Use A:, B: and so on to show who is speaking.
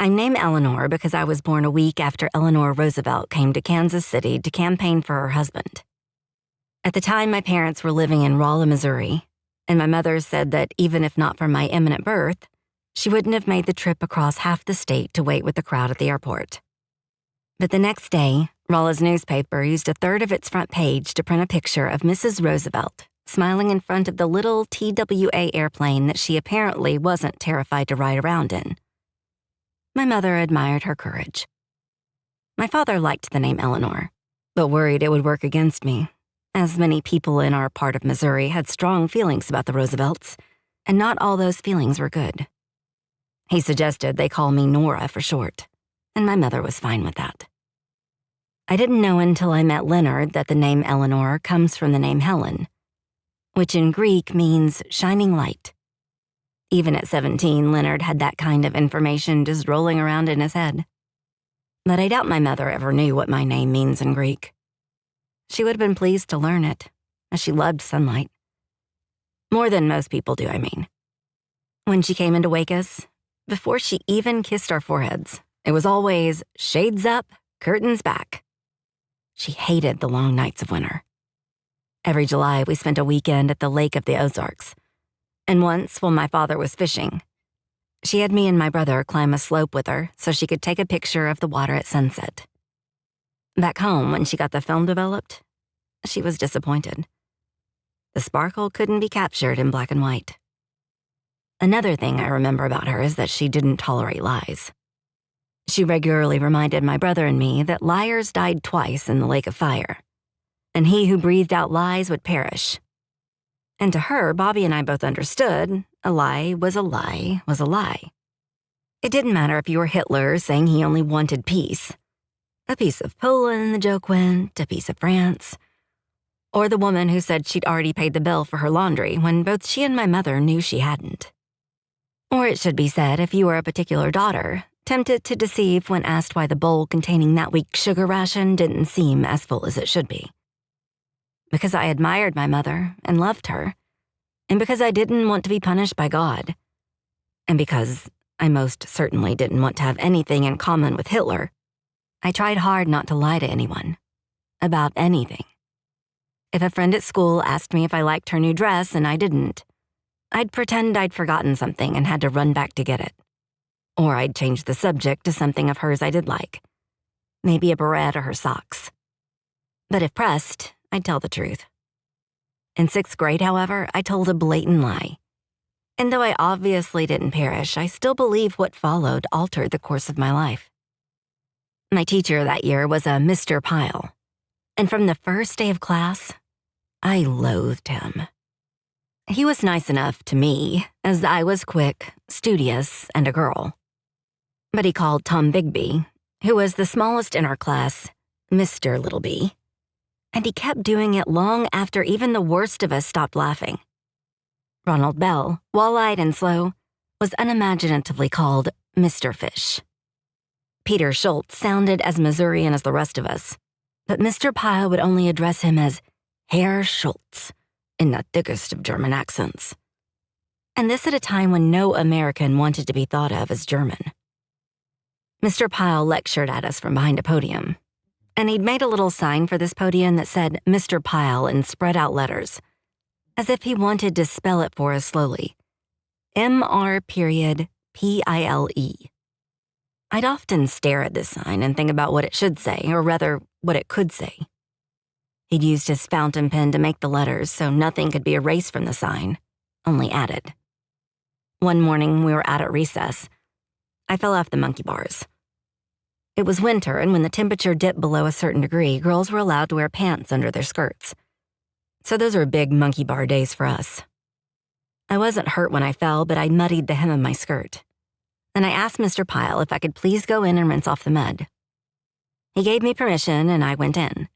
A: I'm named Eleanor because I was born a week after Eleanor Roosevelt came to Kansas City to campaign for her husband. At the time, my parents were living in Rolla, Missouri, and my mother said that even if not for my imminent birth, she wouldn't have made the trip across half the state to wait with the crowd at the airport. But the next day, Rolla's newspaper used a third of its front page to print a picture of Mrs. Roosevelt smiling in front of the little TWA airplane that she apparently wasn't terrified to ride around in. My mother admired her courage. My father liked the name Eleanor, but worried it would work against me, as many people in our part of Missouri had strong feelings about the Roosevelts, and not all those feelings were good. He suggested they call me Nora for short, and my mother was fine with that. I didn't know until I met Leonard that the name Eleanor comes from the name Helen, which in Greek means shining light. Even at 17, Leonard had that kind of information just rolling around in his head. But I doubt my mother ever knew what my name means in Greek. She would have been pleased to learn it, as she loved sunlight. More than most people do, I mean. When she came in to wake us, before she even kissed our foreheads, it was always shades up, curtains back. She hated the long nights of winter. Every July, we spent a weekend at the Lake of the Ozarks. And once, while my father was fishing, she had me and my brother climb a slope with her so she could take a picture of the water at sunset. Back home, when she got the film developed, she was disappointed. The sparkle couldn't be captured in black and white. Another thing I remember about her is that she didn't tolerate lies. She regularly reminded my brother and me that liars died twice in the lake of fire, and he who breathed out lies would perish. And to her, Bobby and I both understood a lie was a lie was a lie. It didn't matter if you were Hitler saying he only wanted peace. A piece of Poland, the joke went, a piece of France. Or the woman who said she'd already paid the bill for her laundry when both she and my mother knew she hadn't. Or it should be said, if you were a particular daughter, tempted to deceive when asked why the bowl containing that week's sugar ration didn't seem as full as it should be. Because I admired my mother and loved her, and because I didn't want to be punished by God, and because I most certainly didn't want to have anything in common with Hitler, I tried hard not to lie to anyone, about anything. If a friend at school asked me if I liked her new dress and I didn't, I'd pretend I'd forgotten something and had to run back to get it. Or I'd change the subject to something of hers I did like, maybe a beret or her socks. But if pressed, I'd tell the truth. In 6th grade, however, I told a blatant lie. And though I obviously didn't perish, I still believe what followed altered the course of my life. My teacher that year was a Mr. Pyle, and from the first day of class, I loathed him. He was nice enough to me, as I was quick, studious, and a girl. But he called Tom Bigby, who was the smallest in our class, Mr. Little B. And he kept doing it long after even the worst of us stopped laughing. Ronald Bell, wall-eyed and slow, was unimaginatively called Mr. Fish. Peter Schultz sounded as Missourian as the rest of us, but Mr. Pyle would only address him as Herr Schultz, in the thickest of German accents. And this at a time when no American wanted to be thought of as German. Mr. Pyle lectured at us from behind a podium, and he'd made a little sign for this podium that said Mr. Pyle in spread-out letters, as if he wanted to spell it for us slowly. M.R.Pile. I'd often stare at this sign and think about what it should say, or rather, what it could say. He'd used his fountain pen to make the letters so nothing could be erased from the sign, only added. One morning we were out at recess. I fell off the monkey bars. It was winter, and when the temperature dipped below a certain degree, girls were allowed to wear pants under their skirts. So those were big monkey bar days for us. I wasn't hurt when I fell, but I muddied the hem of my skirt. And I asked Mr. Pyle if I could please go in and rinse off the mud. He gave me permission, and I went in.